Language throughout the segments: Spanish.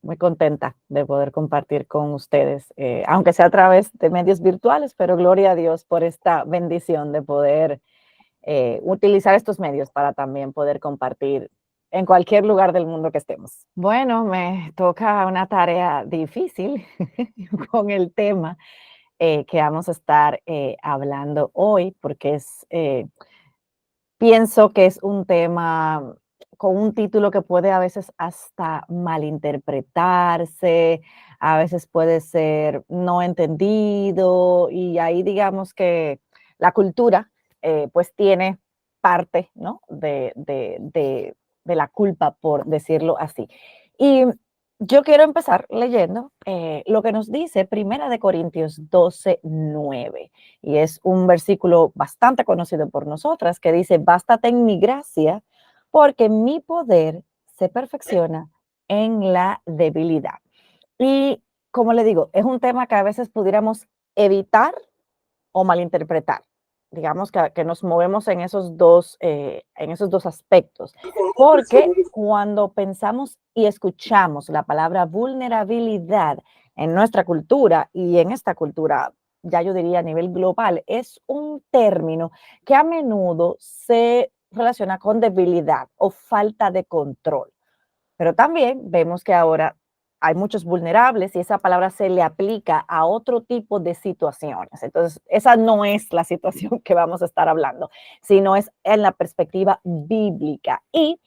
muy contenta de poder compartir con ustedes, aunque sea a través de medios virtuales, pero gloria a Dios por esta bendición de poder utilizar estos medios para también poder compartir en cualquier lugar del mundo que estemos. Bueno, me toca una tarea difícil con el tema que vamos a estar hablando hoy, porque pienso que es un tema con un título que puede a veces hasta malinterpretarse, a veces puede ser no entendido y ahí digamos que la cultura pues tiene parte, ¿no? de la culpa, por decirlo así. Y yo quiero empezar leyendo lo que nos dice Primera de Corintios 12:9. Y es un versículo bastante conocido por nosotras que dice, bástate en mi gracia, porque mi poder se perfecciona en la debilidad. Y como le digo, es un tema que a veces pudiéramos evitar o malinterpretar. Digamos que nos movemos en esos dos aspectos, porque cuando pensamos y escuchamos la palabra vulnerabilidad en nuestra cultura y en esta cultura, ya yo diría a nivel global, es un término que a menudo se relaciona con debilidad o falta de control. Pero también vemos que ahora hay muchos vulnerables y esa palabra se le aplica a otro tipo de situaciones. Entonces, esa no es la situación que vamos a estar hablando, sino es en la perspectiva bíblica. Y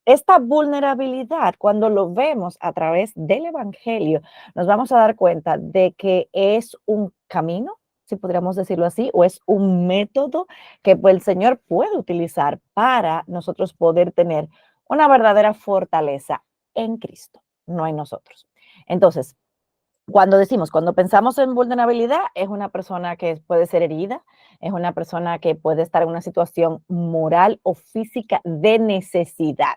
esta vulnerabilidad, cuando lo vemos a través del Evangelio, nos vamos a dar cuenta de que es un camino, si podríamos decirlo así, o es un método que pues, el Señor puede utilizar para nosotros poder tener una verdadera fortaleza en Cristo, no en nosotros. Entonces, cuando pensamos en vulnerabilidad, es una persona que puede ser herida, es una persona que puede estar en una situación moral o física de necesidad.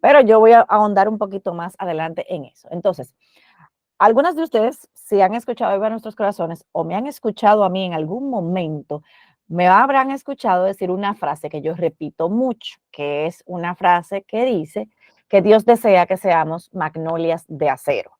Pero yo voy a ahondar un poquito más adelante en eso. Entonces, algunas de ustedes, si han escuchado Viva Nuestros Corazones o me han escuchado a mí en algún momento, me habrán escuchado decir una frase que yo repito mucho, que es una frase que dice que Dios desea que seamos magnolias de acero.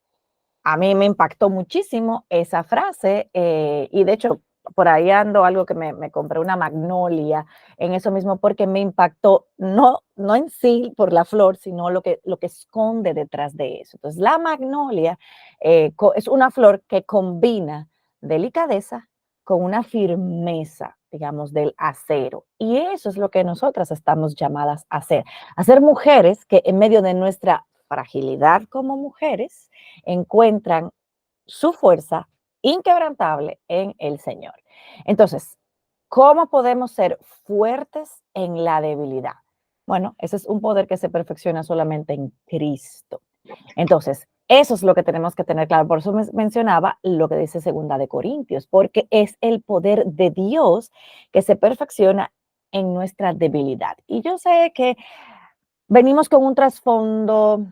A mí me impactó muchísimo esa frase y de hecho por ahí ando algo que me compré una magnolia en eso mismo porque me impactó, no en sí por la flor, sino lo que esconde detrás de eso. Entonces la magnolia es una flor que combina delicadeza con una firmeza, digamos, del acero. Y eso es lo que nosotras estamos llamadas a ser mujeres que en medio de nuestra fragilidad como mujeres, encuentran su fuerza inquebrantable en el Señor. Entonces, ¿cómo podemos ser fuertes en la debilidad? Bueno, ese es un poder que se perfecciona solamente en Cristo. Entonces, eso es lo que tenemos que tener claro. Por eso mencionaba lo que dice Segunda de Corintios, porque es el poder de Dios que se perfecciona en nuestra debilidad. Y yo sé que venimos con un trasfondo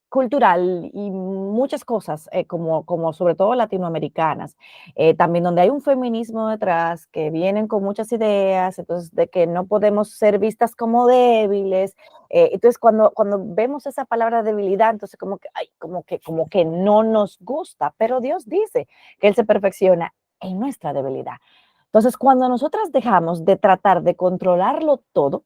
cultural y muchas cosas, como sobre todo latinoamericanas, también donde hay un feminismo detrás, que vienen con muchas ideas, entonces de que no podemos ser vistas como débiles. Entonces cuando vemos esa palabra debilidad, entonces como que, ay, como que no nos gusta, pero Dios dice que Él se perfecciona en nuestra debilidad. Entonces cuando nosotras dejamos de tratar de controlarlo todo,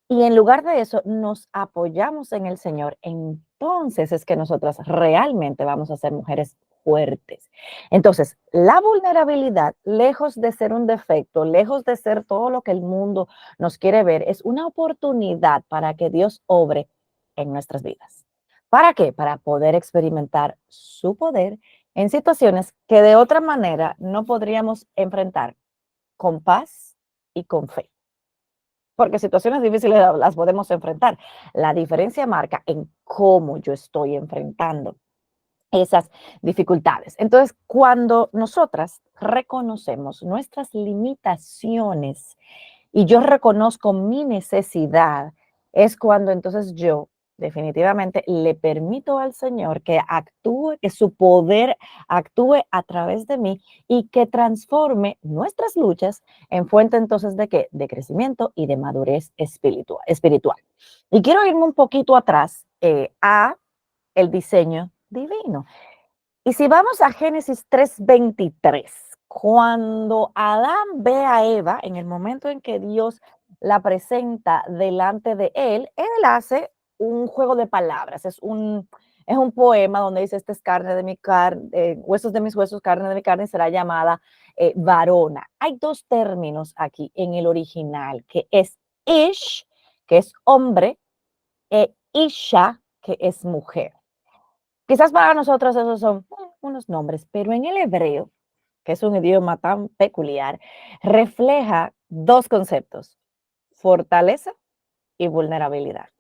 y en lugar de eso, nos apoyamos en el Señor. Entonces es que nosotras realmente vamos a ser mujeres fuertes. Entonces, la vulnerabilidad, lejos de ser un defecto, lejos de ser todo lo que el mundo nos quiere ver, es una oportunidad para que Dios obre en nuestras vidas. ¿Para qué? Para poder experimentar su poder en situaciones que de otra manera no podríamos enfrentar con paz y con fe, porque situaciones difíciles las podemos enfrentar. La diferencia marca en cómo yo estoy enfrentando esas dificultades. Entonces, cuando nosotras reconocemos nuestras limitaciones y yo reconozco mi necesidad, es cuando entonces yo definitivamente le permito al Señor que actúe, que su poder actúe a través de mí y que transforme nuestras luchas en fuente entonces de qué? De crecimiento y de madurez espiritual. Y quiero irme un poquito atrás a el diseño divino. Y si vamos a Génesis 3:23, cuando Adán ve a Eva, en el momento en que Dios la presenta delante de él hace un juego de palabras, es un poema donde dice, esta es carne de mi carne, huesos de mis huesos, carne de mi carne, será llamada varona. Hay dos términos aquí en el original, que es ish, que es hombre, e isha, que es mujer. Quizás para nosotros esos son unos nombres, pero en el hebreo, que es un idioma tan peculiar, refleja dos conceptos, fortaleza y vulnerabilidad.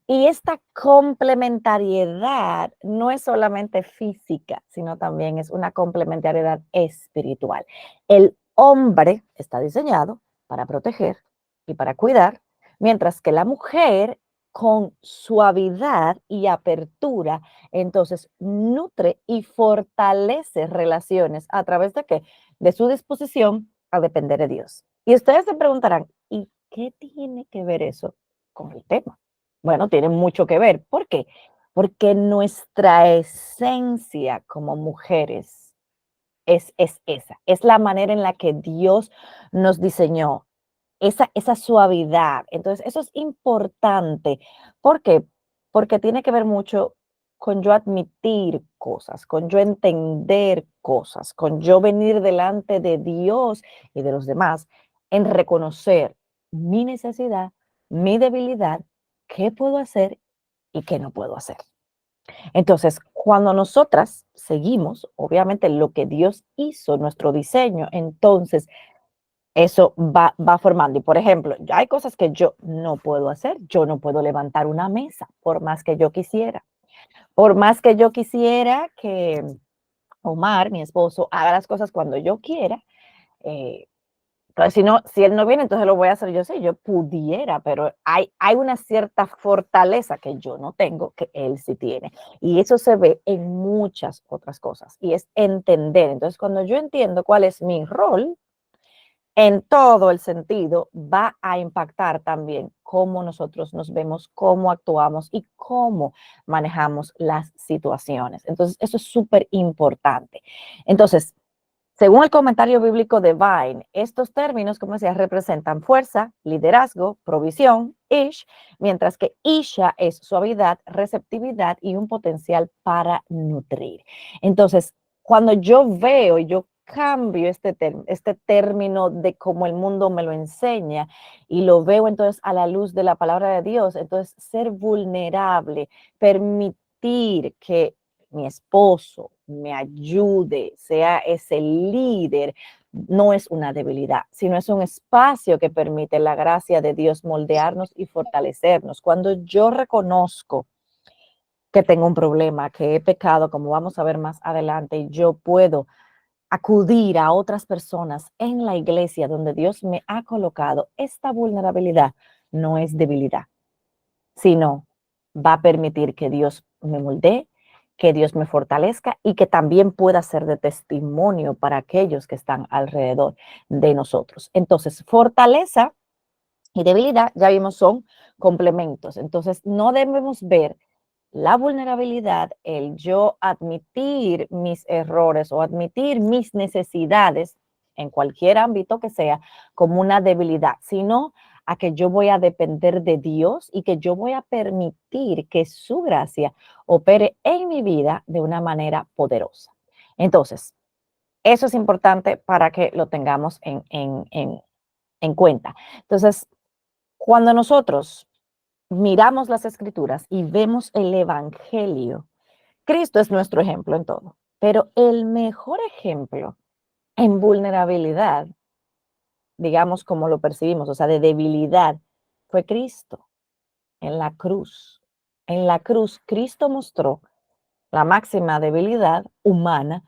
Y esta complementariedad no es solamente física, sino también es una complementariedad espiritual. El hombre está diseñado para proteger y para cuidar, mientras que la mujer con suavidad y apertura, entonces nutre y fortalece relaciones a través de qué? De su disposición a depender de Dios. Y ustedes se preguntarán, ¿y qué tiene que ver eso con el tema? Bueno, tiene mucho que ver. ¿Por qué? Porque nuestra esencia como mujeres es esa, es la manera en la que Dios nos diseñó, esa suavidad. Entonces, eso es importante. ¿Por qué? Porque tiene que ver mucho con yo admitir cosas, con yo entender cosas, con yo venir delante de Dios y de los demás en reconocer mi necesidad, mi debilidad, qué puedo hacer y qué no puedo hacer. Entonces, cuando nosotras seguimos, obviamente, lo que Dios hizo, nuestro diseño, entonces eso va formando. Y por ejemplo, ya hay cosas que yo no puedo hacer. Yo no puedo levantar una mesa, por más que yo quisiera. Por más que yo quisiera que Omar, mi esposo, haga las cosas cuando yo quiera. eh, entonces, si, no, si él no viene, entonces lo voy a hacer yo. Sí, yo pudiera, pero hay una cierta fortaleza que yo no tengo, que él sí tiene. Y eso se ve en muchas otras cosas. Y es entender. Entonces, cuando yo entiendo cuál es mi rol, en todo el sentido, va a impactar también cómo nosotros nos vemos, cómo actuamos y cómo manejamos las situaciones. Entonces, eso es súper importante. Entonces, según el comentario bíblico de Vine, estos términos, como decía, representan fuerza, liderazgo, provisión, ish, mientras que isha es suavidad, receptividad y un potencial para nutrir. Entonces, cuando yo veo y yo cambio este término de cómo el mundo me lo enseña y lo veo entonces a la luz de la palabra de Dios, entonces ser vulnerable, permitir que mi esposo me ayude, sea ese líder, no es una debilidad, sino es un espacio que permite la gracia de Dios moldearnos y fortalecernos. Cuando yo reconozco que tengo un problema, que he pecado, como vamos a ver más adelante, y yo puedo acudir a otras personas en la iglesia donde Dios me ha colocado, esta vulnerabilidad no es debilidad, sino va a permitir que Dios me moldee, que Dios me fortalezca y que también pueda ser de testimonio para aquellos que están alrededor de nosotros. Entonces, fortaleza y debilidad, ya vimos, son complementos. Entonces, no debemos ver la vulnerabilidad, el yo admitir mis errores o admitir mis necesidades en cualquier ámbito que sea como una debilidad, sino a que yo voy a depender de Dios y que yo voy a permitir que su gracia opere en mi vida de una manera poderosa. Entonces, eso es importante para que lo tengamos en cuenta. Entonces, cuando nosotros miramos las escrituras y vemos el evangelio, Cristo es nuestro ejemplo en todo, pero el mejor ejemplo en vulnerabilidad, digamos como lo percibimos, o sea, de debilidad, fue Cristo en la cruz. En la cruz, Cristo mostró la máxima debilidad humana,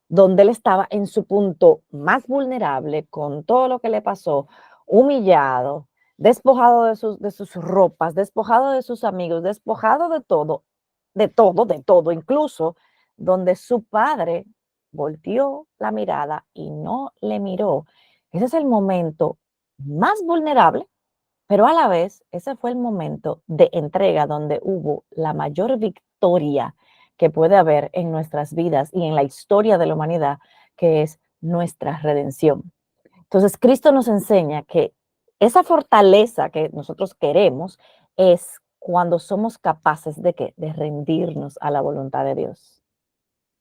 donde él estaba en su punto más vulnerable, con todo lo que le pasó, humillado, despojado de sus ropas, despojado de sus amigos, despojado de todo, de todo, de todo, incluso donde su padre volteó la mirada y no le miró. Ese es el momento más vulnerable, pero a la vez ese fue el momento de entrega donde hubo la mayor victoria que puede haber en nuestras vidas y en la historia de la humanidad, que es nuestra redención. Entonces, Cristo nos enseña que esa fortaleza que nosotros queremos es cuando somos capaces de ¿qué? De rendirnos a la voluntad de Dios,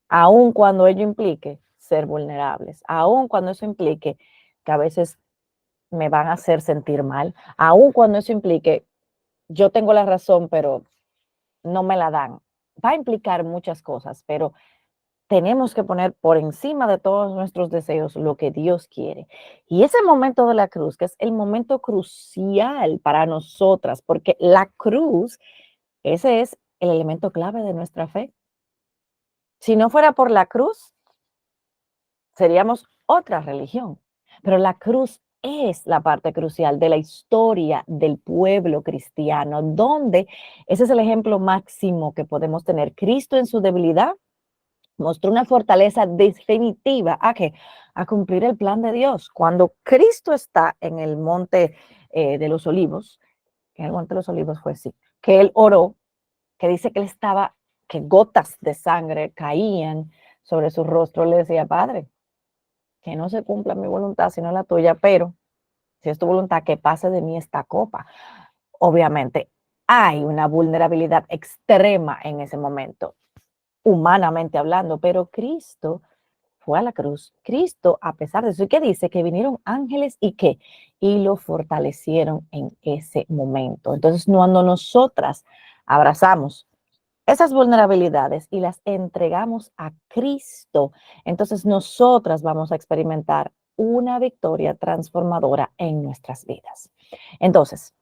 aun cuando ello implique ser vulnerables, aun cuando eso implique que a veces me van a hacer sentir mal, aun cuando eso implique yo tengo la razón, pero no me la dan. Va a implicar muchas cosas, pero tenemos que poner por encima de todos nuestros deseos lo que Dios quiere. Y ese momento de la cruz, que es el momento crucial para nosotras, porque la cruz, ese es el elemento clave de nuestra fe. Si no fuera por la cruz, seríamos otra religión. Pero la cruz es la parte crucial de la historia del pueblo cristiano, donde ese es el ejemplo máximo que podemos tener. Cristo en su debilidad mostró una fortaleza definitiva a qué? A cumplir el plan de Dios. Cuando Cristo está en el monte de los olivos, que en el monte de los olivos fue así, que él oró, que dice que él estaba, que gotas de sangre caían sobre su rostro, le decía, Padre, que no se cumpla mi voluntad, sino la tuya, pero si es tu voluntad, que pase de mí esta copa. Obviamente, hay una vulnerabilidad extrema en ese momento, humanamente hablando, pero Cristo fue a la cruz. Cristo, a pesar de eso, ¿qué dice? Que vinieron ángeles y qué? Y lo fortalecieron en ese momento. Entonces, cuando nosotras abrazamos esas vulnerabilidades y las entregamos a Cristo, entonces nosotras vamos a experimentar una victoria transformadora en nuestras vidas. Entonces,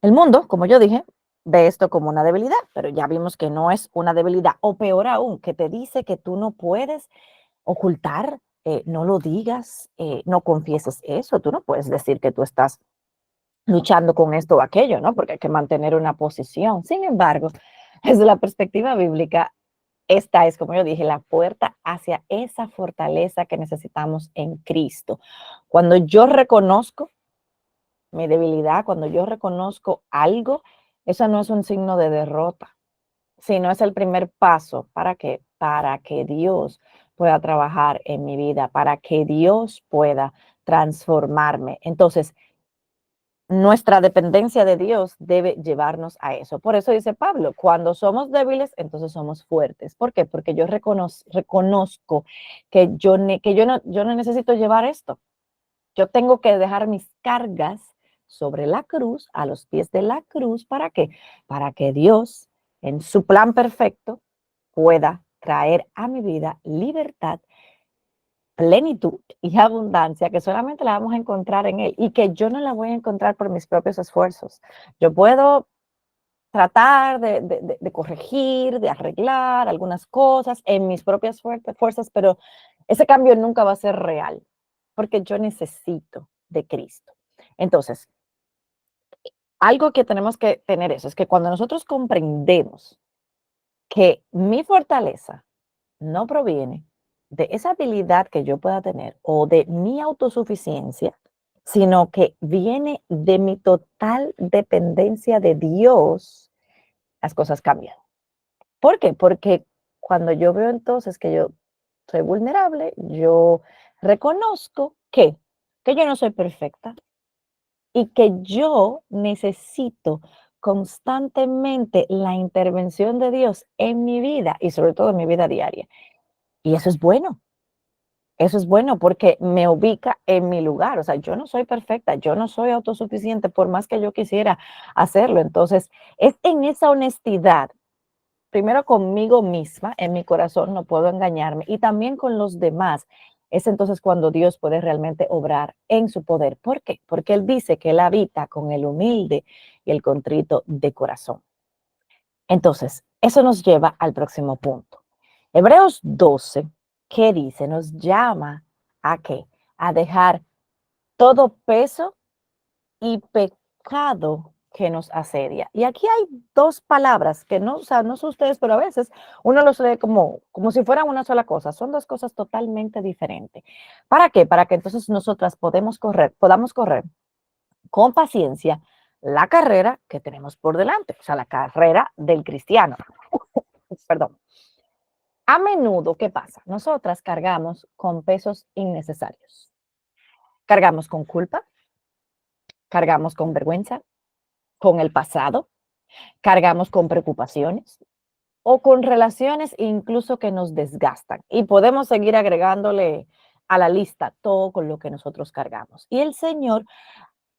el mundo, como yo dije, ve esto como una debilidad, pero ya vimos que no es una debilidad, o peor aún, que te dice que tú no puedes ocultar, no lo digas, no confieses eso, tú no puedes decir que tú estás luchando con esto o aquello, ¿no? Porque hay que mantener una posición. Sin embargo, desde la perspectiva bíblica, esta es, como yo dije, la puerta hacia esa fortaleza que necesitamos en Cristo. Cuando yo reconozco mi debilidad, cuando yo reconozco algo, eso no es un signo de derrota, sino es el primer paso. ¿Para qué? Para que Dios pueda trabajar en mi vida, para que Dios pueda transformarme. Entonces, nuestra dependencia de Dios debe llevarnos a eso. Por eso dice Pablo, cuando somos débiles, entonces somos fuertes. ¿Por qué? Porque yo reconozco que yo no necesito llevar esto. Yo tengo que dejar mis cargas sobre la cruz, a los pies de la cruz. ¿Para qué? Para que Dios, en su plan perfecto, pueda traer a mi vida libertad, plenitud y abundancia que solamente la vamos a encontrar en Él y que yo no la voy a encontrar por mis propios esfuerzos. Yo puedo tratar de corregir, de arreglar algunas cosas en mis propias fuerzas, pero ese cambio nunca va a ser real porque yo necesito de Cristo. Entonces, algo que tenemos que tener eso es que cuando nosotros comprendemos que mi fortaleza no proviene de esa habilidad que yo pueda tener o de mi autosuficiencia, sino que viene de mi total dependencia de Dios, las cosas cambian. ¿Por qué? Porque cuando yo veo entonces que yo soy vulnerable, yo reconozco que yo no soy perfecta y que yo necesito constantemente la intervención de Dios en mi vida y sobre todo en mi vida diaria. Y eso es bueno. Eso es bueno porque me ubica en mi lugar. O sea, yo no soy perfecta, yo no soy autosuficiente por más que yo quisiera hacerlo. Entonces, es en esa honestidad, primero conmigo misma, en mi corazón, no puedo engañarme, y también con los demás. Es entonces cuando Dios puede realmente obrar en su poder. ¿Por qué? Porque Él dice que Él habita con el humilde y el contrito de corazón. Entonces, eso nos lleva al próximo punto. Hebreos 12, ¿qué dice? Nos llama a qué? A dejar todo peso y pecado que nos asedia. Y aquí hay dos palabras que no, o sea, no son ustedes, pero a veces uno los lee como si fueran una sola cosa. Son dos cosas totalmente diferentes. ¿Para qué? Para que entonces nosotras podamos correr con paciencia la carrera que tenemos por delante, o sea, la carrera del cristiano. perdón. A menudo, ¿qué pasa? Nosotras cargamos con pesos innecesarios. Cargamos con culpa, cargamos con vergüenza, con el pasado, cargamos con preocupaciones o con relaciones incluso que nos desgastan. Y podemos seguir agregándole a la lista todo con lo que nosotros cargamos. Y el Señor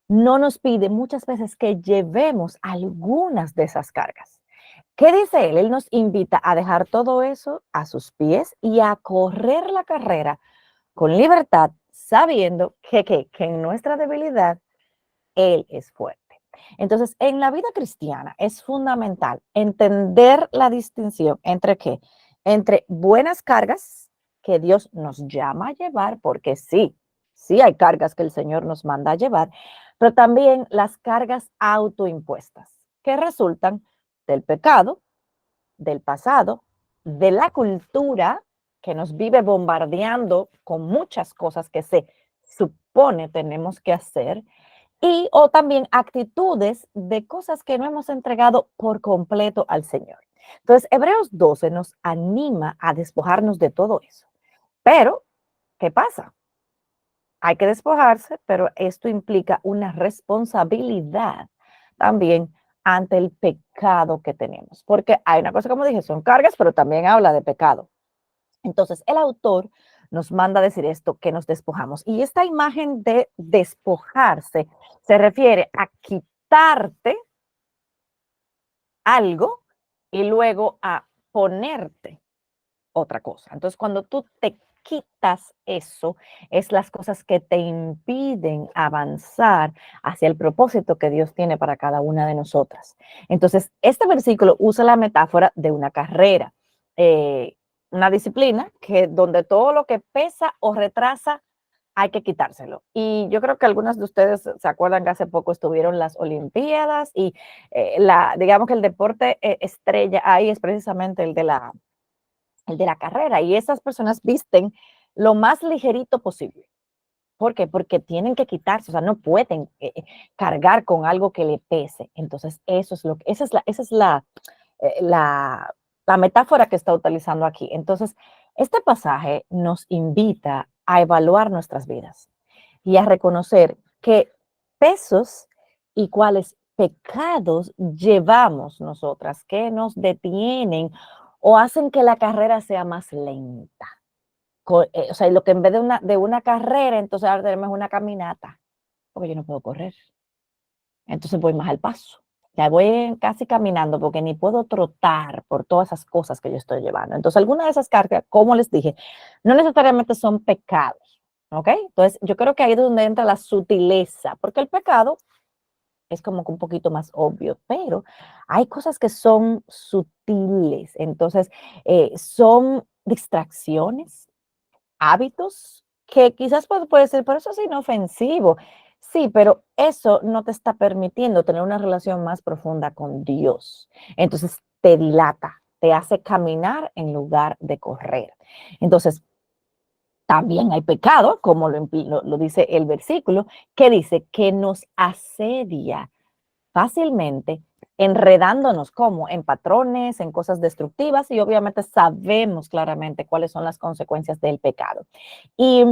no nos pide muchas veces que llevemos algunas de esas cargas. ¿Qué dice Él? Él nos invita a dejar todo eso a sus pies y a correr la carrera con libertad, sabiendo que en nuestra debilidad Él es fuerte. Entonces, en la vida cristiana es fundamental entender la distinción entre qué, entre buenas cargas que Dios nos llama a llevar, porque sí, sí hay cargas que el Señor nos manda a llevar, pero también las cargas autoimpuestas que resultan del pecado, del pasado, de la cultura que nos vive bombardeando con muchas cosas que se supone tenemos que hacer y o también actitudes de cosas que no hemos entregado por completo al Señor. Entonces, Hebreos 12 nos anima a despojarnos de todo eso. Pero, ¿qué pasa? Hay que despojarse, pero esto implica una responsabilidad también ante el pecado que tenemos. Porque hay una cosa, como dije, son cargas, pero también habla de pecado. Entonces, el autor nos manda a decir esto, que nos despojamos. Y esta imagen de despojarse se refiere a quitarte algo y luego a ponerte otra cosa. Entonces, cuando tú te quitas eso, es las cosas que te impiden avanzar hacia el propósito que Dios tiene para cada una de nosotras. Entonces, este versículo usa la metáfora de una carrera, eh, una disciplina que donde todo lo que pesa o retrasa hay que quitárselo. Y yo creo que algunas de ustedes se acuerdan que hace poco estuvieron las Olimpiadas y digamos que el deporte estrella ahí es precisamente el de la carrera, y esas personas visten lo más ligerito posible. ¿Por qué? Porque tienen que quitarse, o sea, no pueden cargar con algo que le pese. Entonces, eso es lo que, esa es la metáfora que está utilizando aquí. Entonces, este pasaje nos invita a evaluar nuestras vidas y a reconocer qué pesos y cuáles pecados llevamos nosotras que nos detienen o hacen que la carrera sea más lenta. O sea, lo que en vez de una carrera, entonces ahora tenemos una caminata, porque yo no puedo correr. Entonces voy más al paso. Ya voy casi caminando porque ni puedo trotar por todas esas cosas que yo estoy llevando. Entonces, algunas de esas cargas, como les dije, no necesariamente son pecados, ¿ok? Entonces, yo creo que ahí es donde entra la sutileza, porque el pecado es como que un poquito más obvio, pero hay cosas que son sutiles. Entonces, son distracciones, hábitos que quizás puede ser, pero eso es inofensivo. Sí, pero eso no te está permitiendo tener una relación más profunda con Dios. Entonces te dilata, te hace caminar en lugar de correr. Entonces, también hay pecado, como lo dice el versículo, que dice que nos asedia fácilmente, enredándonos como en patrones, en cosas destructivas y obviamente sabemos claramente cuáles son las consecuencias del pecado. Y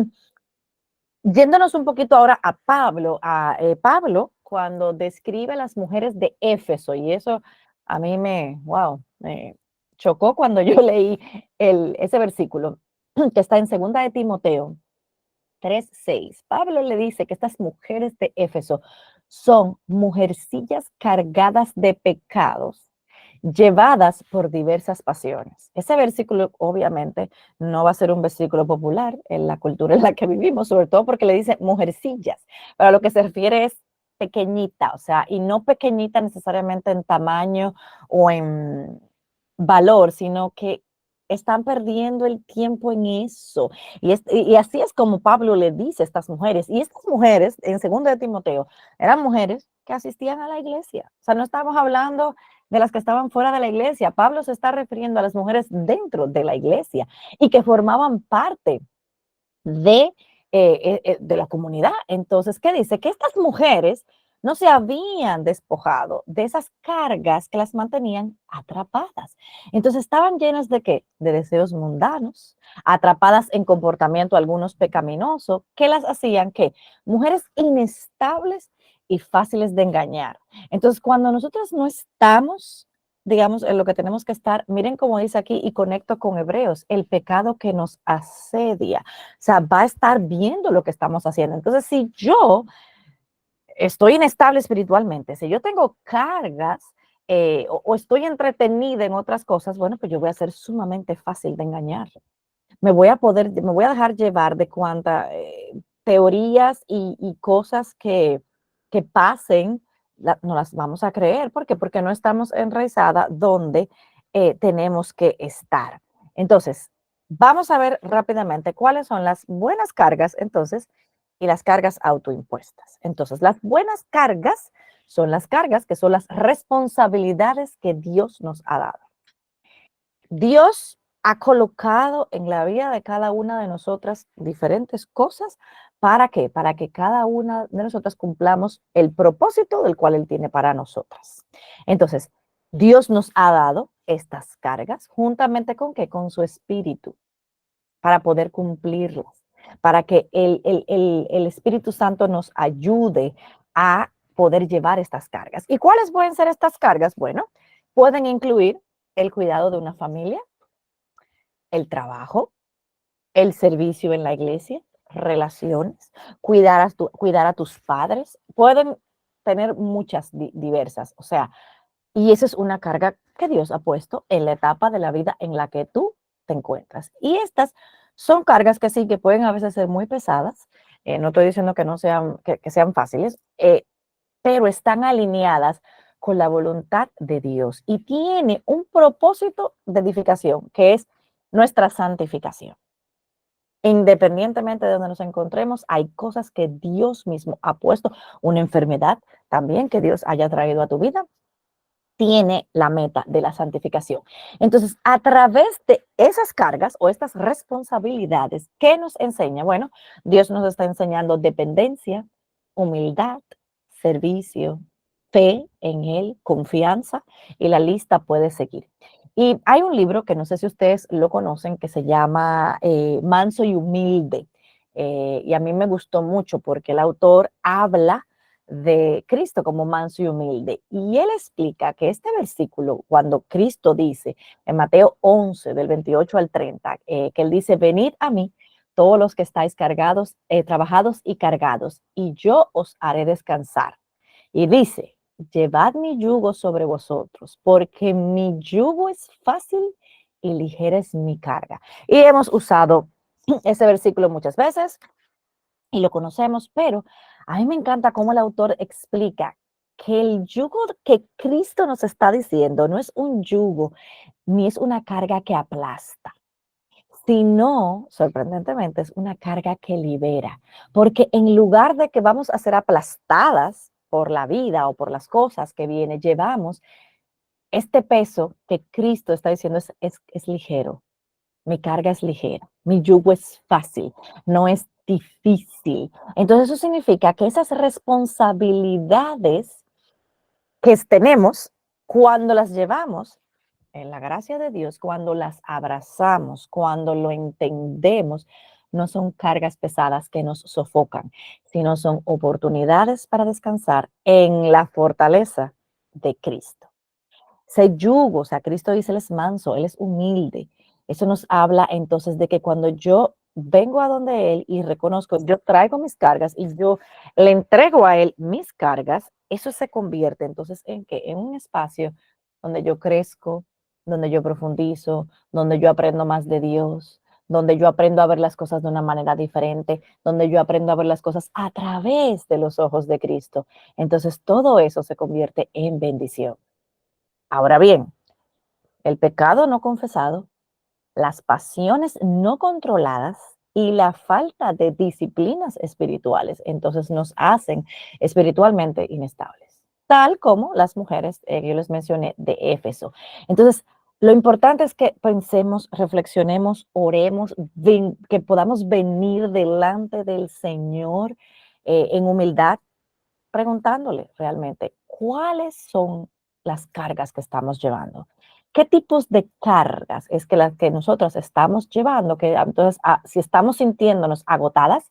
yéndonos un poquito ahora a Pablo, cuando describe a las mujeres de Éfeso, y eso a mí me chocó cuando yo leí ese versículo que está en segunda de Timoteo 3:6. Pablo le dice que estas mujeres de Éfeso son mujercillas cargadas de pecados, llevadas por diversas pasiones. Ese versículo obviamente no va a ser un versículo popular en la cultura en la que vivimos, sobre todo porque le dice mujercillas, pero a lo que se refiere es pequeñita, o sea, y no pequeñita necesariamente en tamaño o en valor, sino que están perdiendo el tiempo en eso. Y así es como Pablo le dice a estas mujeres. Y estas mujeres, en 2 de Timoteo, eran mujeres que asistían a la iglesia. O sea, no estamos hablando de las que estaban fuera de la iglesia. Pablo se está refiriendo a las mujeres dentro de la iglesia y que formaban parte de, de la comunidad. Entonces, ¿qué dice? Que estas mujeres no se habían despojado de esas cargas que las mantenían atrapadas. Entonces estaban llenas de qué? De deseos mundanos, atrapadas en comportamiento algunos pecaminosos, que las hacían que mujeres inestables y fáciles de engañar. Entonces, cuando nosotros no estamos, digamos, en lo que tenemos que estar, miren cómo dice aquí y conecto con Hebreos, el pecado que nos asedia, o sea, va a estar viendo lo que estamos haciendo. Entonces, si yo estoy inestable espiritualmente, si yo tengo cargas o estoy entretenida en otras cosas, bueno, pues yo voy a ser sumamente fácil de engañar. Me voy a dejar llevar de cuantas teorías y cosas que pasen, no las vamos a creer. ¿Por qué? Porque no estamos enraizadas donde tenemos que estar. Entonces, vamos a ver rápidamente cuáles son las buenas cargas, entonces, y las cargas autoimpuestas. Entonces, las buenas cargas son las cargas que son las responsabilidades que Dios nos ha dado. Dios ha colocado en la vida de cada una de nosotras diferentes cosas. ¿Para qué? Para que cada una de nosotras cumplamos el propósito del cual Él tiene para nosotras. Entonces, Dios nos ha dado estas cargas juntamente con qué? Con su espíritu para poder cumplirlas, para que el Espíritu Santo nos ayude a poder llevar estas cargas. ¿Y cuáles pueden ser estas cargas? Bueno, pueden incluir el cuidado de una familia, el trabajo, el servicio en la iglesia, relaciones, cuidar a tus padres. Pueden tener muchas diversas, o sea, y esa es una carga que Dios ha puesto en la etapa de la vida en la que tú te encuentras. Y estas son cargas que sí, que pueden a veces ser muy pesadas. No estoy diciendo que no sean, que sean fáciles, pero están alineadas con la voluntad de Dios y tiene un propósito de edificación, que es nuestra santificación. Independientemente de donde nos encontremos, hay cosas que Dios mismo ha puesto, una enfermedad también que Dios haya traído a tu vida, tiene la meta de la santificación. Entonces, a través de esas cargas o estas responsabilidades, ¿qué nos enseña? Bueno, Dios nos está enseñando dependencia, humildad, servicio, fe en Él, confianza, y la lista puede seguir. Y hay un libro que no sé si ustedes lo conocen, que se llama Manso y Humilde. Y a mí me gustó mucho porque el autor habla de Cristo como manso y humilde. Y él explica que este versículo, cuando Cristo dice en Mateo 11, del 28 al 30, que él dice, venid a mí todos los que estáis cargados, trabajados y cargados, y yo os haré descansar. Y dice, llevad mi yugo sobre vosotros, porque mi yugo es fácil y ligera es mi carga. Y hemos usado ese versículo muchas veces y lo conocemos, pero a mí me encanta cómo el autor explica que el yugo que Cristo nos está diciendo no es un yugo ni es una carga que aplasta, sino, sorprendentemente, es una carga que libera, porque en lugar de que vamos a ser aplastadas por la vida o por las cosas que vienen, llevamos este peso que Cristo está diciendo es ligero. Mi carga es ligera, mi yugo es fácil, no es difícil. Entonces eso significa que esas responsabilidades que tenemos, cuando las llevamos en la gracia de Dios, cuando las abrazamos, cuando lo entendemos, no son cargas pesadas que nos sofocan, sino son oportunidades para descansar en la fortaleza de Cristo. Ese yugo, o sea, Cristo dice, Él es manso, Él es humilde. Eso nos habla entonces de que cuando yo vengo a donde Él y reconozco, yo traigo mis cargas y yo le entrego a Él mis cargas, eso se convierte entonces en que en un espacio donde yo crezco, donde yo profundizo, donde yo aprendo más de Dios, donde yo aprendo a ver las cosas de una manera diferente, donde yo aprendo a ver las cosas a través de los ojos de Cristo. Entonces todo eso se convierte en bendición. Ahora bien, el pecado no confesado, las pasiones no controladas y la falta de disciplinas espirituales, entonces nos hacen espiritualmente inestables, tal como las mujeres que yo les mencioné de Éfeso. Entonces, lo importante es que pensemos, reflexionemos, oremos, que podamos venir delante del Señor en humildad, preguntándole realmente, ¿cuáles son las cargas que estamos llevando? ¿Qué tipos de cargas es que las que nosotros estamos llevando? Que entonces, si estamos sintiéndonos agotadas,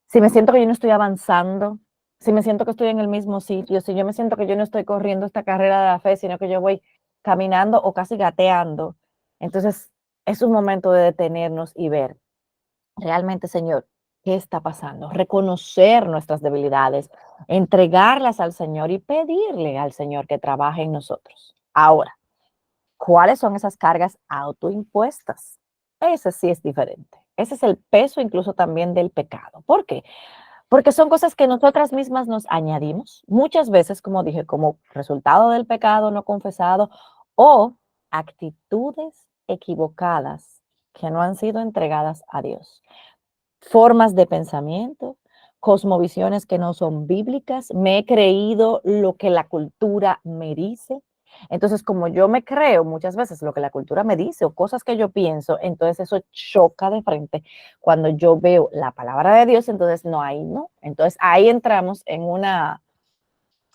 si me siento que yo no estoy avanzando, si me siento que estoy en el mismo sitio, si yo me siento que yo no estoy corriendo esta carrera de la fe, sino que yo voy caminando o casi gateando, entonces es un momento de detenernos y ver realmente, Señor, ¿qué está pasando? Reconocer nuestras debilidades, entregarlas al Señor y pedirle al Señor que trabaje en nosotros. Ahora, ¿cuáles son esas cargas autoimpuestas? Ese sí es diferente. Ese es el peso incluso también del pecado. ¿Por qué? Porque son cosas que nosotras mismas nos añadimos, muchas veces, como dije, como resultado del pecado no confesado o actitudes equivocadas que no han sido entregadas a Dios, formas de pensamiento, cosmovisiones que no son bíblicas, me he creído lo que la cultura me dice. Entonces, como yo me creo muchas veces lo que la cultura me dice o cosas que yo pienso, entonces eso choca de frente cuando yo veo la palabra de Dios, entonces no hay, no. Entonces ahí entramos en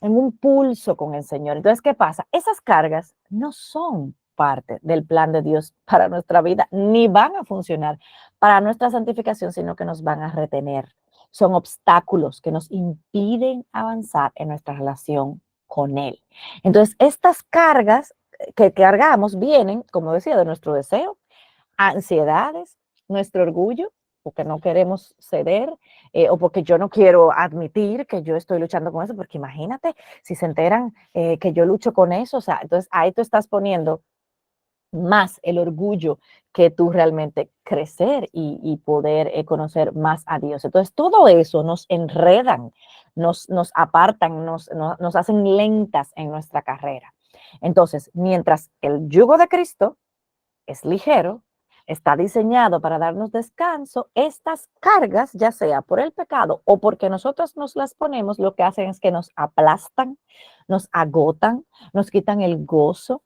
un pulso con el Señor. Entonces, ¿qué pasa? Esas cargas no son parte del plan de Dios para nuestra vida, ni van a funcionar para nuestra santificación, sino que nos van a retener. Son obstáculos que nos impiden avanzar en nuestra relación con Él. Entonces, estas cargas que cargamos vienen, como decía, de nuestro deseo, ansiedades, nuestro orgullo, porque no queremos ceder, o porque yo no quiero admitir que yo estoy luchando con eso, porque imagínate si se enteran que yo lucho con eso, o sea, entonces ahí tú estás poniendo más el orgullo que tú realmente crecer y poder conocer más a Dios. Entonces todo eso nos enredan, nos apartan, nos hacen lentas en nuestra carrera. Entonces, mientras el yugo de Cristo es ligero, está diseñado para darnos descanso, estas cargas, ya sea por el pecado o porque nosotros nos las ponemos, lo que hacen es que nos aplastan, nos agotan, nos quitan el gozo,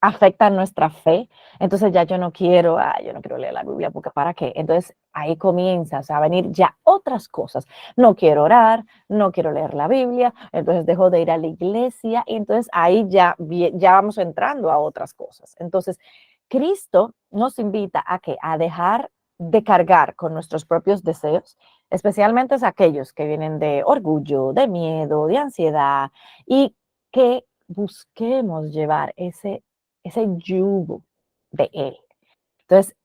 afectan nuestra fe. Entonces ya yo no quiero leer la Biblia porque ¿para qué? Entonces ahí comienzas a venir ya otras cosas. No quiero orar, no quiero leer la Biblia, entonces dejo de ir a la iglesia y entonces ahí ya vamos entrando a otras cosas. Entonces, Cristo nos invita a que a dejar de cargar con nuestros propios deseos, especialmente aquellos que vienen de orgullo, de miedo, de ansiedad y que busquemos llevar ese yugo de Él. Entonces,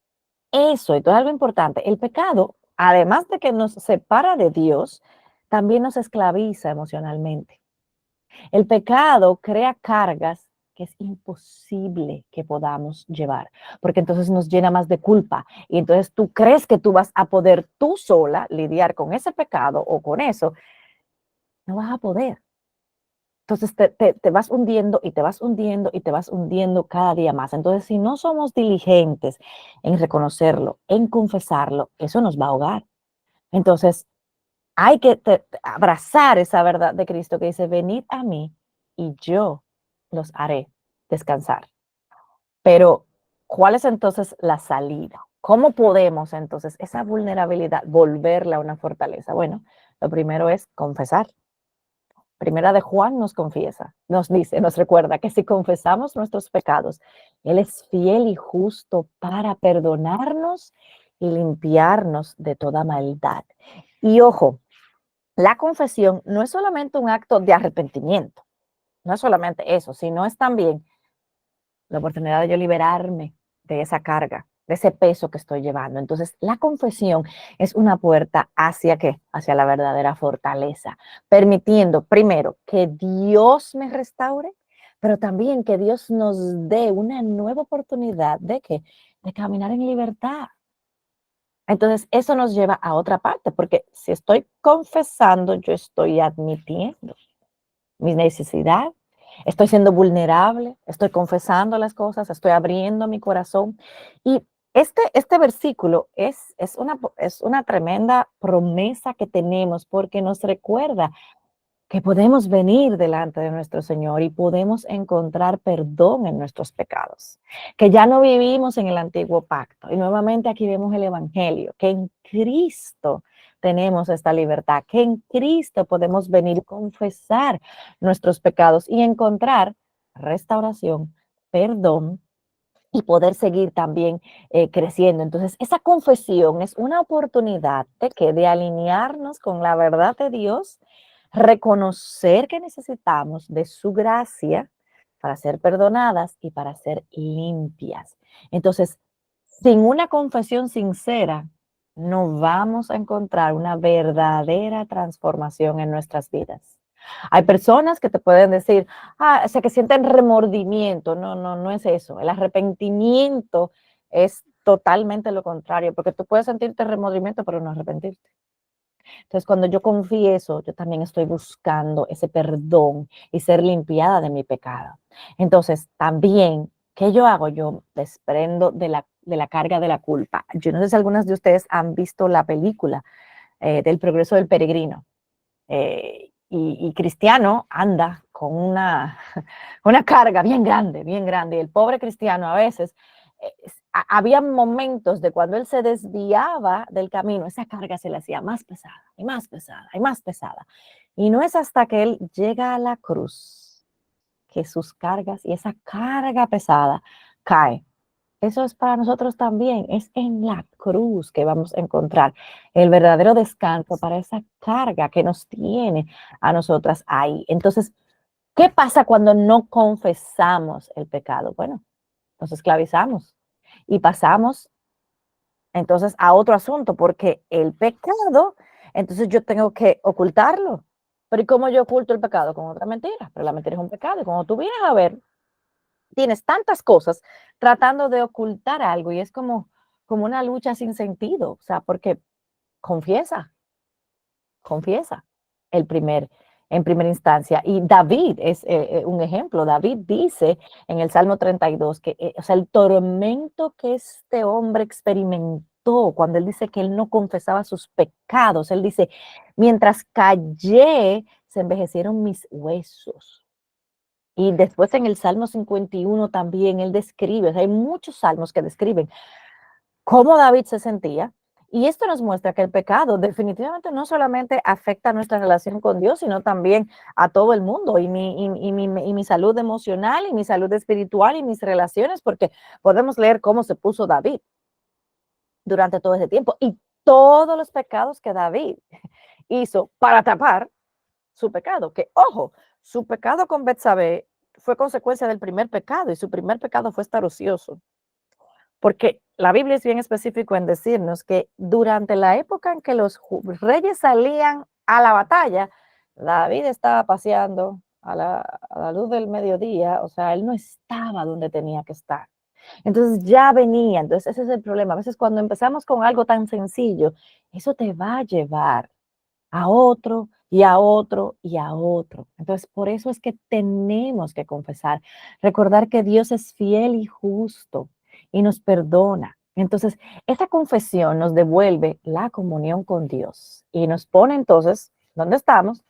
esto es algo importante. El pecado, además de que nos separa de Dios, también nos esclaviza emocionalmente. El pecado crea cargas que es imposible que podamos llevar, porque entonces nos llena más de culpa y entonces tú crees que tú vas a poder tú sola lidiar con ese pecado o con eso, no vas a poder. Entonces te vas hundiendo y te vas hundiendo y te vas hundiendo cada día más. Entonces, si no somos diligentes en reconocerlo, en confesarlo, eso nos va a ahogar. Entonces, hay que abrazar esa verdad de Cristo que dice, venid a mí y yo los haré descansar. Pero, ¿cuál es entonces la salida? ¿Cómo podemos entonces esa vulnerabilidad volverla a una fortaleza? Bueno, lo primero es confesar. Primera de Juan nos confiesa, nos dice, nos recuerda que si confesamos nuestros pecados, Él es fiel y justo para perdonarnos y limpiarnos de toda maldad. Y ojo, la confesión no es solamente un acto de arrepentimiento, no es solamente eso, sino es también la oportunidad de yo liberarme de esa carga, de ese peso que estoy llevando. Entonces, la confesión es una puerta hacia qué? Hacia la verdadera fortaleza, permitiendo primero que Dios me restaure, pero también que Dios nos dé una nueva oportunidad de qué? De caminar en libertad. Entonces, eso nos lleva a otra parte, porque si estoy confesando, yo estoy admitiendo mi necesidad, estoy siendo vulnerable, estoy confesando las cosas, estoy abriendo mi corazón. Y este versículo es una tremenda promesa que tenemos porque nos recuerda que podemos venir delante de nuestro Señor y podemos encontrar perdón en nuestros pecados, que ya no vivimos en el antiguo pacto. Y nuevamente aquí vemos el Evangelio, que en Cristo tenemos esta libertad, que en Cristo podemos venir y confesar nuestros pecados y encontrar restauración, perdón y poder seguir también creciendo. Entonces, esa confesión es una oportunidad de que de alinearnos con la verdad de Dios, reconocer que necesitamos de su gracia para ser perdonadas y para ser limpias. Entonces, sin una confesión sincera, no vamos a encontrar una verdadera transformación en nuestras vidas. Hay personas que te pueden decir, o sea, que sienten remordimiento. No, no, no es eso. El arrepentimiento es totalmente lo contrario, porque tú puedes sentirte remordimiento, pero no arrepentirte. Entonces, cuando yo confieso, yo también estoy buscando ese perdón y ser limpiada de mi pecado. Entonces, también, ¿qué yo hago? Yo desprendo de la carga de la culpa. Yo no sé si algunas de ustedes han visto la película del progreso del peregrino. Y Cristiano anda con una carga bien grande. Y el pobre Cristiano a veces, había momentos de cuando él se desviaba del camino, esa carga se le hacía más pesada y más pesada y más pesada. Y no es hasta que él llega a la cruz que sus cargas y esa carga pesada cae. Eso es para nosotros también. Es en la cruz que vamos a encontrar el verdadero descanso para esa carga que nos tiene a nosotras ahí. Entonces, ¿qué pasa cuando no confesamos el pecado? Bueno, nos esclavizamos y pasamos entonces a otro asunto, porque el pecado, entonces yo tengo que ocultarlo. Pero ¿y cómo yo oculto el pecado? Con otra mentira. Pero la mentira es un pecado. Y cuando tú vienes a ver, tienes tantas cosas tratando de ocultar algo y es como una lucha sin sentido, o sea, porque confiesa, confiesa el primer, en primera instancia. Y David es un ejemplo. David dice en el Salmo 32 que, o sea, el tormento que este hombre experimentó cuando él dice que él no confesaba sus pecados, él dice, mientras callé, se envejecieron mis huesos. Y después en el Salmo 51 también él describe, o sea, hay muchos salmos que describen cómo David se sentía. Y esto nos muestra que el pecado definitivamente no solamente afecta nuestra relación con Dios, sino también a todo el mundo y mi salud emocional y mi salud espiritual y mis relaciones, porque podemos leer cómo se puso David durante todo ese tiempo y todos los pecados que David hizo para tapar su pecado, que ojo, su pecado con Betsabé fue consecuencia del primer pecado y su primer pecado fue estar ocioso. Porque la Biblia es bien específico en decirnos que durante la época en que los reyes salían a la batalla, David estaba paseando a la luz del mediodía, o sea, él no estaba donde tenía que estar. Entonces ya venía, entonces ese es el problema. A veces cuando empezamos con algo tan sencillo, eso te va a llevar a otro y a otro y a otro. Entonces, por eso es que tenemos que confesar, recordar que Dios es fiel y justo y nos perdona. Entonces, esa confesión nos devuelve la comunión con Dios y nos pone entonces, ¿dónde estamos?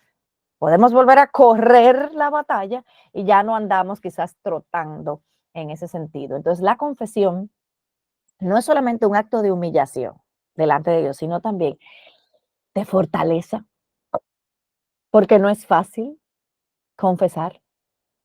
Podemos volver a correr la batalla y ya no andamos quizás trotando en ese sentido. Entonces, la confesión no es solamente un acto de humillación delante de Dios, sino también de fortaleza, porque no es fácil confesar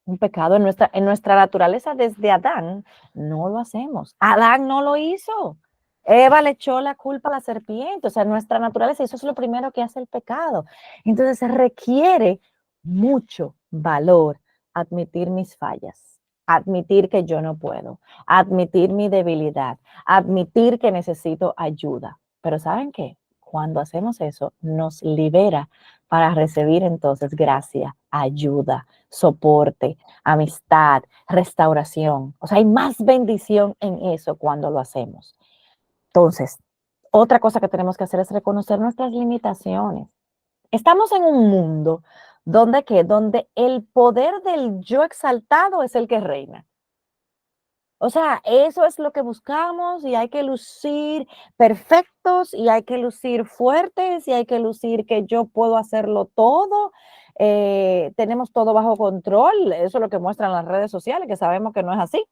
un pecado en nuestra naturaleza desde Adán, no lo hacemos. Adán no lo hizo. Eva le echó la culpa a la serpiente, o sea, nuestra naturaleza, eso es lo primero que hace el pecado. Entonces se requiere mucho valor admitir mis fallas, admitir que yo no puedo, admitir mi debilidad, admitir que necesito ayuda. Pero ¿saben qué? Cuando hacemos eso, nos libera para recibir entonces gracia, ayuda, soporte, amistad, restauración. O sea, hay más bendición en eso cuando lo hacemos. Entonces, otra cosa que tenemos que hacer es reconocer nuestras limitaciones. Estamos en un mundo donde, ¿qué? Donde el poder del yo exaltado es el que reina. O sea, eso es lo que buscamos y hay que lucir perfectos y hay que lucir fuertes y hay que lucir que yo puedo hacerlo todo. Tenemos todo bajo control. Eso es lo que muestran las redes sociales, que sabemos que no es así,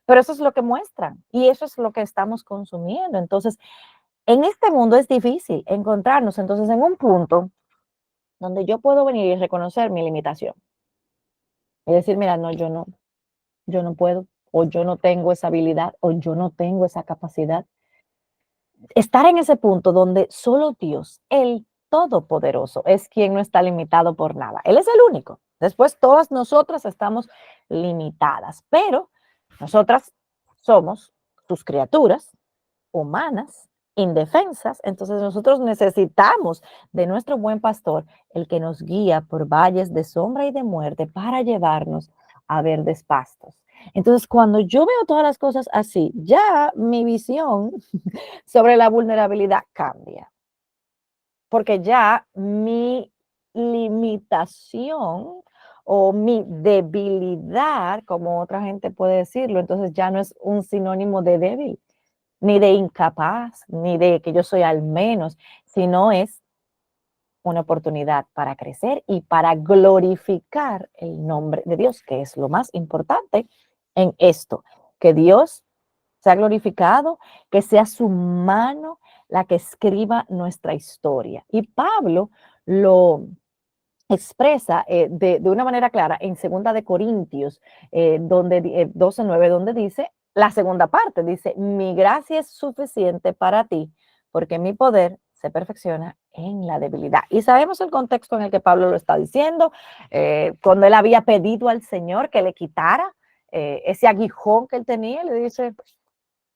pero eso es lo que muestran y eso es lo que estamos consumiendo. Entonces, En este mundo es difícil encontrarnos entonces en un punto donde yo puedo venir y reconocer mi limitación y decir, mira, no, yo no puedo, o yo no tengo esa habilidad, o yo no tengo esa capacidad. Estar en ese punto donde solo Dios, el Todopoderoso, es quien no está limitado por nada. Él es el único. Después todas nosotras estamos limitadas, pero nosotras somos sus criaturas humanas, indefensas, entonces nosotros necesitamos de nuestro buen pastor, el que nos guía por valles de sombra y de muerte para llevarnos a verdes pastos. Entonces, cuando yo veo todas las cosas así, ya mi visión sobre la vulnerabilidad cambia, porque ya mi limitación o mi debilidad, como otra gente puede decirlo, entonces ya no es un sinónimo de débil, ni de incapaz, ni de que yo soy al menos, sino es una oportunidad para crecer y para glorificar el nombre de Dios, que es lo más importante en esto, que Dios sea glorificado, que sea su mano la que escriba nuestra historia. Y Pablo lo expresa de una manera clara en segunda de Corintios, donde 12:9, donde dice la segunda parte, dice, mi gracia es suficiente para ti, porque mi poder se perfecciona en la debilidad. Y sabemos el contexto en el que Pablo lo está diciendo, cuando él había pedido al Señor que le quitara ese aguijón que él tenía, le dice,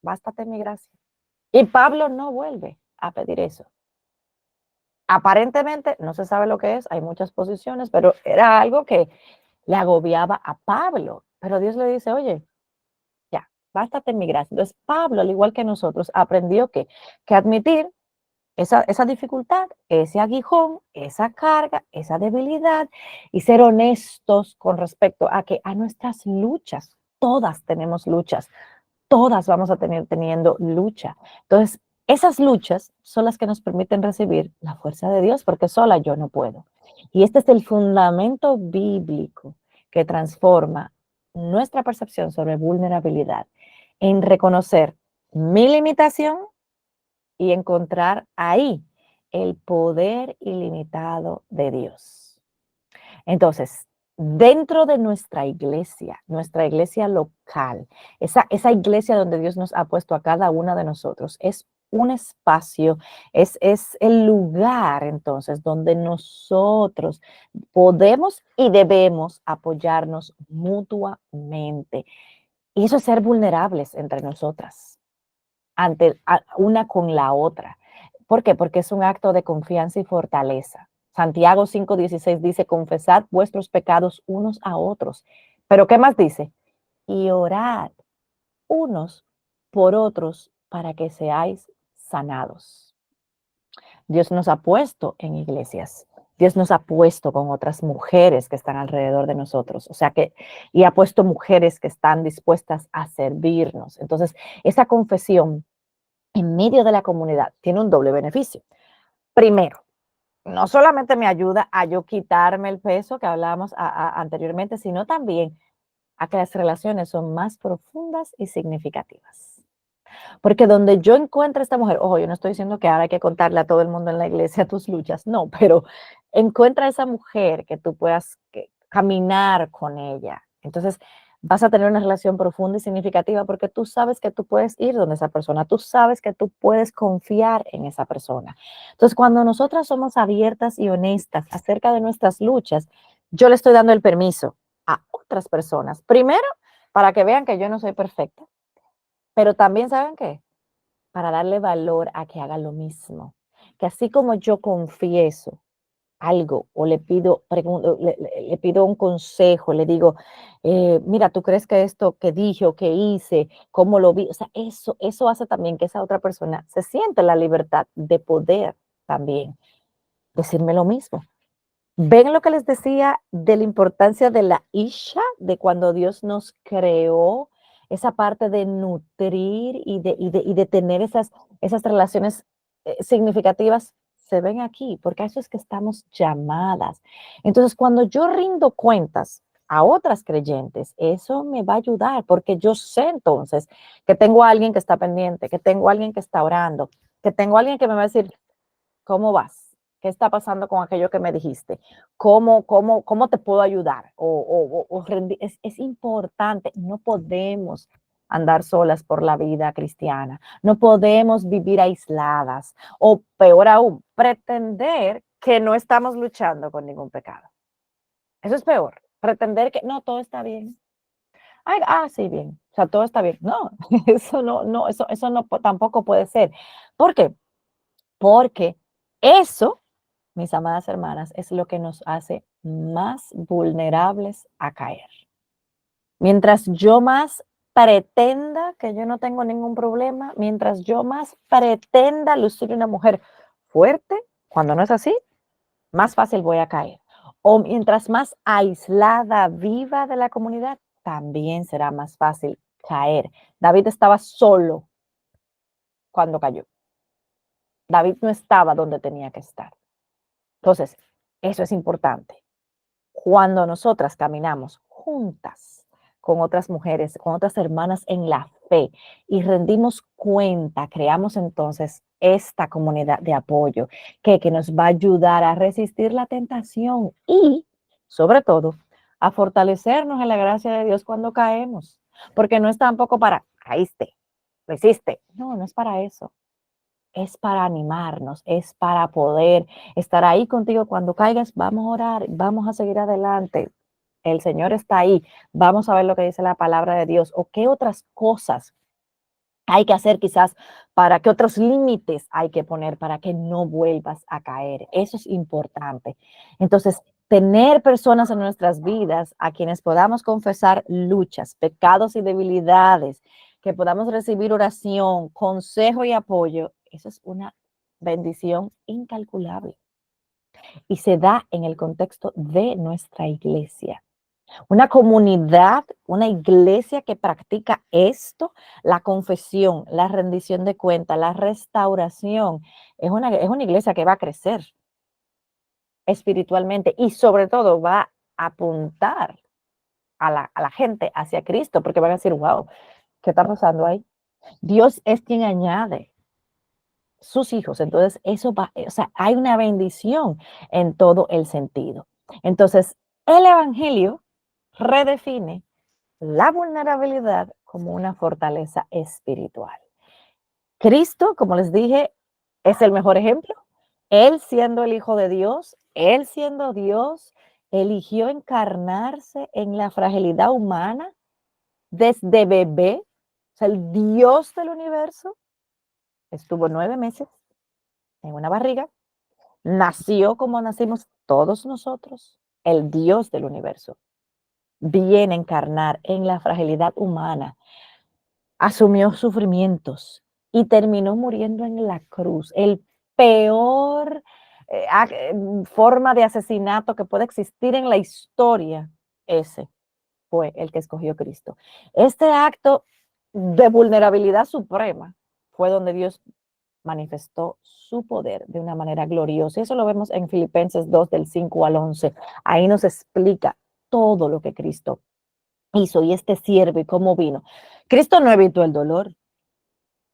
bástate mi gracia. Y Pablo no vuelve a pedir eso. Aparentemente, no se sabe lo que es, hay muchas posiciones, pero era algo que le agobiaba a Pablo. Pero Dios le dice, oye, ya, bástate en mi gracia. Entonces, Pablo, al igual que nosotros, aprendió que admitir esa dificultad, ese aguijón, esa carga, esa debilidad y ser honestos con respecto a que a nuestras luchas, todas tenemos luchas, todas vamos a tener teniendo lucha. Entonces, esas luchas son las que nos permiten recibir la fuerza de Dios, porque sola yo no puedo. Y este es el fundamento bíblico que transforma nuestra percepción sobre vulnerabilidad en reconocer mi limitación y encontrar ahí el poder ilimitado de Dios. Entonces, dentro de nuestra iglesia local, esa iglesia donde Dios nos ha puesto a cada una de nosotros, es un espacio, es el lugar entonces donde nosotros podemos y debemos apoyarnos mutuamente. Y eso es ser vulnerables entre nosotras, una con la otra. ¿Por qué? Porque es un acto de confianza y fortaleza. Santiago 5:16 dice, confesad vuestros pecados unos a otros. Pero ¿qué más dice? Y orad unos por otros para que seáis sanados. Dios nos ha puesto en iglesias. Dios nos ha puesto con otras mujeres que están alrededor de nosotros. O sea que, y ha puesto mujeres que están dispuestas a servirnos. Entonces, esa confesión en medio de la comunidad tiene un doble beneficio. Primero, no solamente me ayuda a yo quitarme el peso que hablábamos anteriormente, sino también a que las relaciones son más profundas y significativas. Porque donde yo encuentre a esta mujer, ojo, yo no estoy diciendo que ahora hay que contarle a todo el mundo en la iglesia tus luchas, no, pero encuentra a esa mujer que tú puedas caminar con ella. Entonces, vas a tener una relación profunda y significativa porque tú sabes que tú puedes ir donde esa persona, tú sabes que tú puedes confiar en esa persona. Entonces, cuando nosotras somos abiertas y honestas acerca de nuestras luchas, yo le estoy dando el permiso a otras personas. Primero, para que vean que yo no soy perfecta, pero también, ¿saben qué? Para darle valor a que haga lo mismo. Que así como yo confieso algo o le pido, le pido un consejo, le digo, mira, ¿tú crees que esto que dije o que hice, cómo lo vi? O sea, eso hace también que esa otra persona se sienta la libertad de poder también decirme lo mismo. ¿Ven lo que les decía de la importancia de la Isha, de cuando Dios nos creó, esa parte de nutrir y de tener esas relaciones significativas? Se ven aquí, porque a eso es que estamos llamadas. Entonces, cuando yo rindo cuentas a otras creyentes, eso me va a ayudar, porque yo sé entonces que tengo a alguien que está pendiente, que tengo a alguien que está orando, que tengo alguien que me va a decir, ¿cómo vas? ¿Qué está pasando con aquello que me dijiste? ¿Cómo te puedo ayudar? Es importante, no podemos andar solas por la vida cristiana, no podemos vivir aisladas o peor aún, pretender que no estamos luchando con ningún pecado. Eso es peor, pretender que no, todo está bien. Ay, sí, bien, o sea, todo está bien. No, eso no, tampoco puede ser. ¿Por qué? Porque eso, mis amadas hermanas, es lo que nos hace más vulnerables a caer. Mientras yo más pretenda que yo no tengo ningún problema, mientras yo más pretenda lucir una mujer fuerte, cuando no es así, más fácil voy a caer. O mientras más aislada viva de la comunidad, también será más fácil caer. David estaba solo cuando cayó. David no estaba donde tenía que estar. Entonces, eso es importante. Cuando nosotras caminamos juntas con otras mujeres, con otras hermanas en la fe y rendimos cuenta, creamos entonces esta comunidad de apoyo que nos va a ayudar a resistir la tentación y, sobre todo, a fortalecernos en la gracia de Dios cuando caemos. Porque no es tampoco para, caíste, lo hiciste. No, no es para eso, es para animarnos, es para poder estar ahí contigo cuando caigas, vamos a orar, vamos a seguir adelante. El Señor está ahí, vamos a ver lo que dice la palabra de Dios o qué otras cosas hay que hacer quizás para qué otros límites hay que poner para que no vuelvas a caer. Eso es importante. Entonces, tener personas en nuestras vidas a quienes podamos confesar luchas, pecados y debilidades, que podamos recibir oración, consejo y apoyo, eso es una bendición incalculable y se da en el contexto de nuestra iglesia. Una comunidad, una iglesia que practica esto, la confesión, la rendición de cuentas, la restauración, es una iglesia que va a crecer espiritualmente y sobre todo va a apuntar a la gente hacia Cristo, porque van a decir, wow, ¿qué está pasando ahí? Dios es quien añade sus hijos, entonces eso va, o sea, hay una bendición en todo el sentido. Entonces, el Evangelio redefine la vulnerabilidad como una fortaleza espiritual. Cristo, como les dije, es el mejor ejemplo. Él siendo el Hijo de Dios, Él siendo Dios, eligió encarnarse en la fragilidad humana desde bebé. O sea, el Dios del universo estuvo 9 meses en una barriga, nació como nacimos todos nosotros, el Dios del universo. Viene a encarnar en la fragilidad humana, asumió sufrimientos y terminó muriendo en la cruz. El peor forma de asesinato que puede existir en la historia, ese fue el que escogió Cristo. Este acto de vulnerabilidad suprema fue donde Dios manifestó su poder de una manera gloriosa. Eso lo vemos en Filipenses 2, del 5 al 11. Ahí nos explica todo lo que Cristo hizo y este siervo y cómo vino. Cristo no evitó el dolor,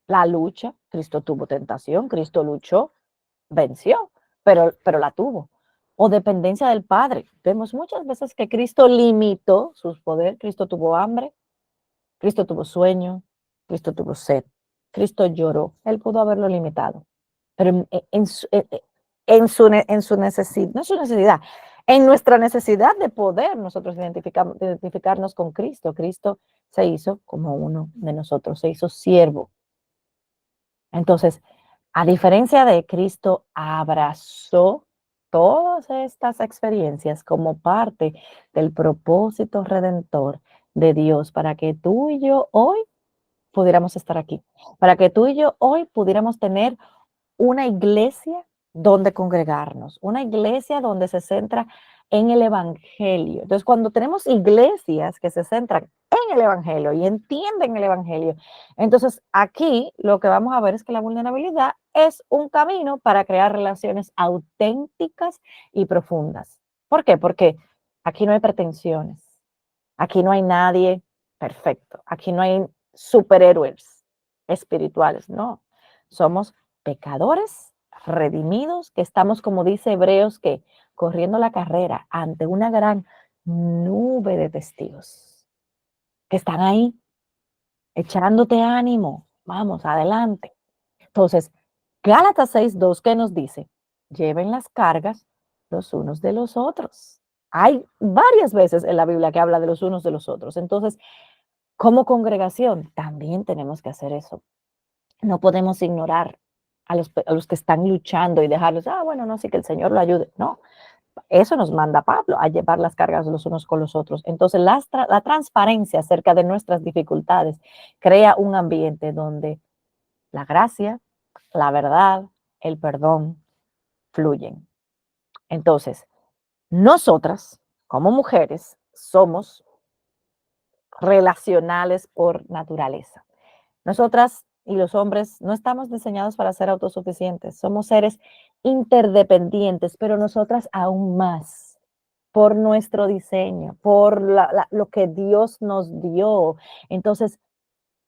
la lucha, Cristo tuvo tentación, Cristo luchó, venció, pero la tuvo. O dependencia del Padre. Vemos muchas veces que Cristo limitó sus poderes, Cristo tuvo hambre, Cristo tuvo sueño, Cristo tuvo sed, Cristo lloró, Él pudo haberlo limitado, pero en su necesidad, no su necesidad, en nuestra necesidad de poder nosotros identificarnos con Cristo, Cristo se hizo como uno de nosotros, se hizo siervo. Entonces, a diferencia de Cristo, abrazó todas estas experiencias como parte del propósito redentor de Dios para que tú y yo hoy pudiéramos estar aquí, para que tú y yo hoy pudiéramos tener una iglesia donde congregarnos, una iglesia donde se centra en el Evangelio. Entonces, cuando tenemos iglesias que se centran en el Evangelio y entienden el Evangelio, entonces aquí lo que vamos a ver es que la vulnerabilidad es un camino para crear relaciones auténticas y profundas. ¿Por qué? Porque aquí no hay pretensiones, aquí no hay nadie perfecto, aquí no hay superhéroes espirituales, no. Somos pecadores redimidos, que estamos, como dice Hebreos, que corriendo la carrera ante una gran nube de testigos que están ahí echándote ánimo. Vamos, adelante. Entonces, Gálatas 6:2, ¿qué nos dice? Lleven las cargas los unos de los otros. Hay varias veces en la Biblia que habla de los unos de los otros. Entonces, como congregación, también tenemos que hacer eso. No podemos ignorar a los que están luchando y dejarlos, bueno, no, sí que el Señor lo ayude. No, eso nos manda Pablo, a llevar las cargas los unos con los otros. Entonces, la transparencia acerca de nuestras dificultades crea un ambiente donde la gracia, la verdad, el perdón fluyen. Entonces, nosotras, como mujeres, somos relacionales por naturaleza. Nosotras y los hombres no estamos diseñados para ser autosuficientes, somos seres interdependientes, pero nosotras aún más por nuestro diseño, por lo que Dios nos dio. Entonces,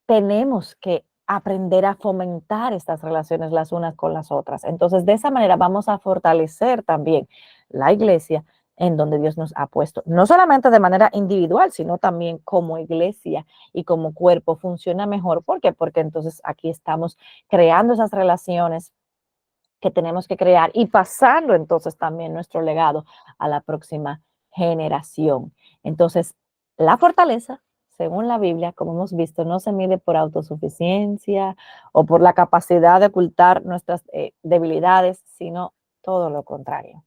tenemos que aprender a fomentar estas relaciones las unas con las otras. Entonces, de esa manera vamos a fortalecer también la iglesia en donde Dios nos ha puesto, no solamente de manera individual, sino también como iglesia y como cuerpo funciona mejor. ¿Por qué? Porque entonces aquí estamos creando esas relaciones que tenemos que crear y pasando entonces también nuestro legado a la próxima generación. Entonces, la fortaleza, según la Biblia, como hemos visto, no se mide por autosuficiencia o por la capacidad de ocultar nuestras debilidades, sino todo lo contrario.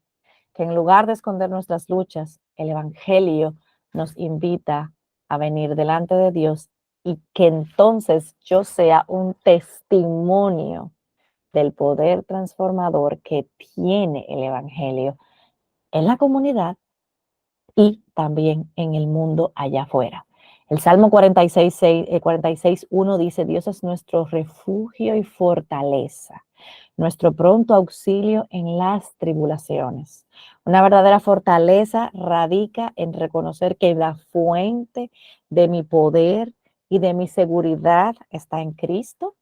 Que en lugar de esconder nuestras luchas, el Evangelio nos invita a venir delante de Dios y que entonces yo sea un testimonio del poder transformador que tiene el Evangelio en la comunidad y también en el mundo allá afuera. El Salmo 46:1 dice, Dios es nuestro refugio y fortaleza, nuestro pronto auxilio en las tribulaciones. Una verdadera fortaleza radica en reconocer que la fuente de mi poder y de mi seguridad está en Cristo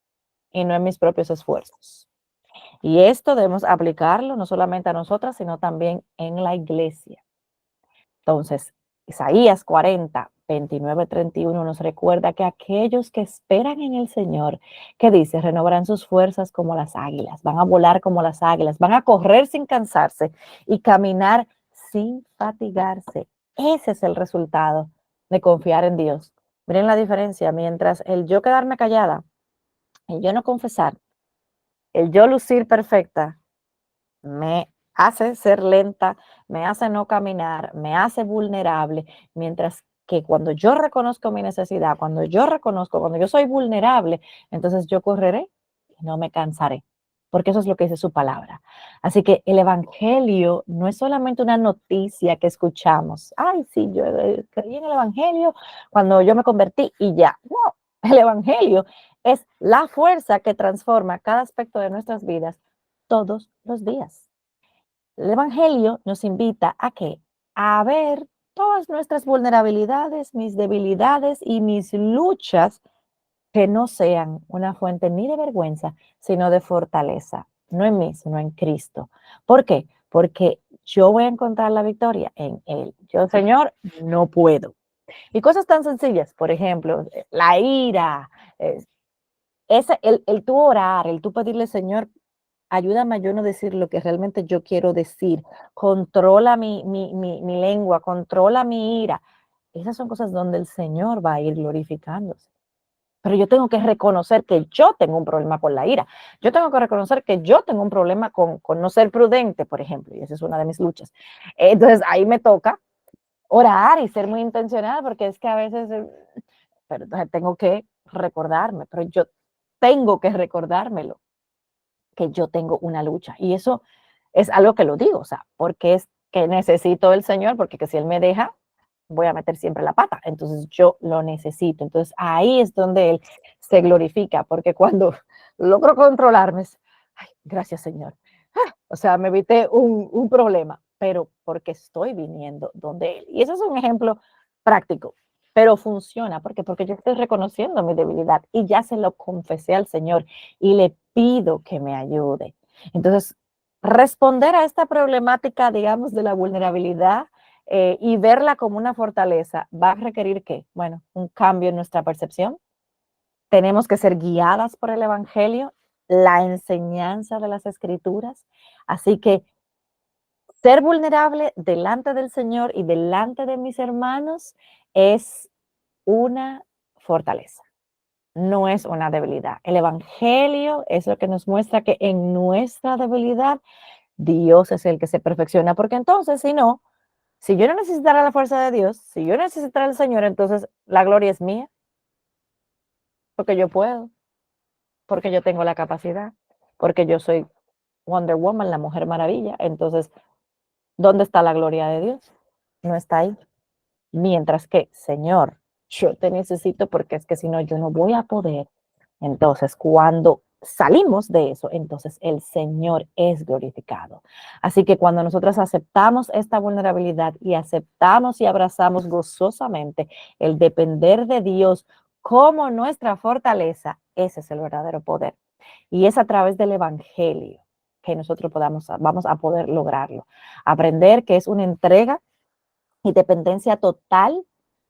y no en mis propios esfuerzos. Y esto debemos aplicarlo no solamente a nosotras, sino también en la iglesia. Entonces, Isaías 40:29-31 nos recuerda que aquellos que esperan en el Señor, que dice, renovarán sus fuerzas como las águilas, van a volar como las águilas, van a correr sin cansarse y caminar sin fatigarse. Ese es el resultado de confiar en Dios. Miren la diferencia, mientras el yo quedarme callada, el yo no confesar, el yo lucir perfecta, me hace ser lenta, me hace no caminar, me hace vulnerable, mientras que cuando yo reconozco mi necesidad, cuando yo soy vulnerable, entonces yo correré y no me cansaré, porque eso es lo que dice su palabra. Así que el evangelio no es solamente una noticia que escuchamos. Ay, sí, yo creí en el evangelio cuando yo me convertí y ya. No, el evangelio es la fuerza que transforma cada aspecto de nuestras vidas todos los días. El Evangelio nos invita a qué? A ver todas nuestras vulnerabilidades, mis debilidades y mis luchas que no sean una fuente ni de vergüenza, sino de fortaleza. No en mí, sino en Cristo. ¿Por qué? Porque yo voy a encontrar la victoria en Él. Yo, Señor, no puedo. Y cosas tan sencillas, por ejemplo, la ira, eh, el tú orar, el tú pedirle, Señor, ayúdame a yo no decir lo que realmente yo quiero decir. Controla mi lengua, controla mi ira. Esas son cosas donde el Señor va a ir glorificándose. Pero yo tengo que reconocer que yo tengo un problema con la ira. Yo tengo que reconocer que yo tengo un problema con no ser prudente, por ejemplo, y esa es una de mis luchas. Entonces ahí me toca orar y ser muy intencional, porque es que a veces, pero entonces tengo que recordarme, pero yo tengo que recordármelo que yo tengo una lucha. Y eso es algo que lo digo, o sea, porque es que necesito el Señor, porque que si Él me deja, voy a meter siempre la pata. Entonces yo lo necesito. Entonces ahí es donde Él se glorifica, porque cuando logro controlarme, ay, gracias Señor. O sea, me evité un problema, pero porque estoy viniendo donde Él. Y eso es un ejemplo práctico. pero funciona. ¿Por qué? Porque yo estoy reconociendo mi debilidad y ya se lo confesé al Señor y le pido que me ayude. Entonces, responder a esta problemática, digamos, de la vulnerabilidad y verla como una fortaleza va a requerir ¿qué? Bueno, un cambio en nuestra percepción. Tenemos que ser guiadas por el Evangelio, la enseñanza de las Escrituras. Así que ser vulnerable delante del Señor y delante de mis hermanos es una fortaleza, no es una debilidad. El Evangelio es lo que nos muestra que en nuestra debilidad Dios es el que se perfecciona, porque entonces, si no, si yo no necesitara la fuerza de Dios, si yo necesitara al Señor, entonces la gloria es mía, porque yo puedo, porque yo tengo la capacidad, porque yo soy Wonder Woman, la Mujer Maravilla. Entonces, ¿dónde está la gloria de Dios? No está ahí. Mientras que, Señor, yo te necesito porque es que si no, yo no voy a poder. Entonces, cuando salimos de eso, entonces el Señor es glorificado. Así que cuando nosotros aceptamos esta vulnerabilidad y aceptamos y abrazamos gozosamente el depender de Dios como nuestra fortaleza, ese es el verdadero poder. Y es a través del Evangelio que nosotros vamos a poder lograrlo. Aprender que es una entrega y dependencia total,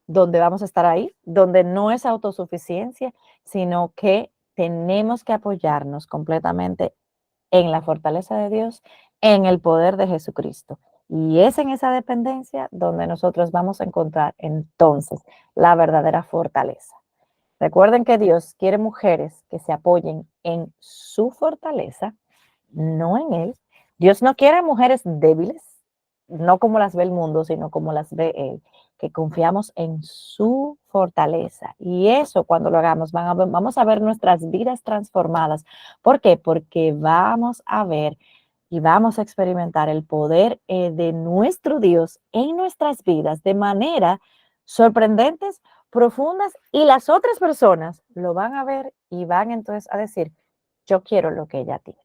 donde vamos a estar ahí, donde no es autosuficiencia, sino que tenemos que apoyarnos completamente en la fortaleza de Dios, en el poder de Jesucristo. Y es en esa dependencia donde nosotros vamos a encontrar entonces la verdadera fortaleza. Recuerden que Dios quiere mujeres que se apoyen en su fortaleza, no en Él. Dios no quiere mujeres débiles, no como las ve el mundo, sino como las ve Él, que confiamos en su fortaleza. Y eso cuando lo hagamos, vamos a ver nuestras vidas transformadas. ¿Por qué? Porque vamos a ver y vamos a experimentar el poder de nuestro Dios en nuestras vidas de manera sorprendentes, profundas, y las otras personas lo van a ver y van entonces a decir, yo quiero lo que ella tiene.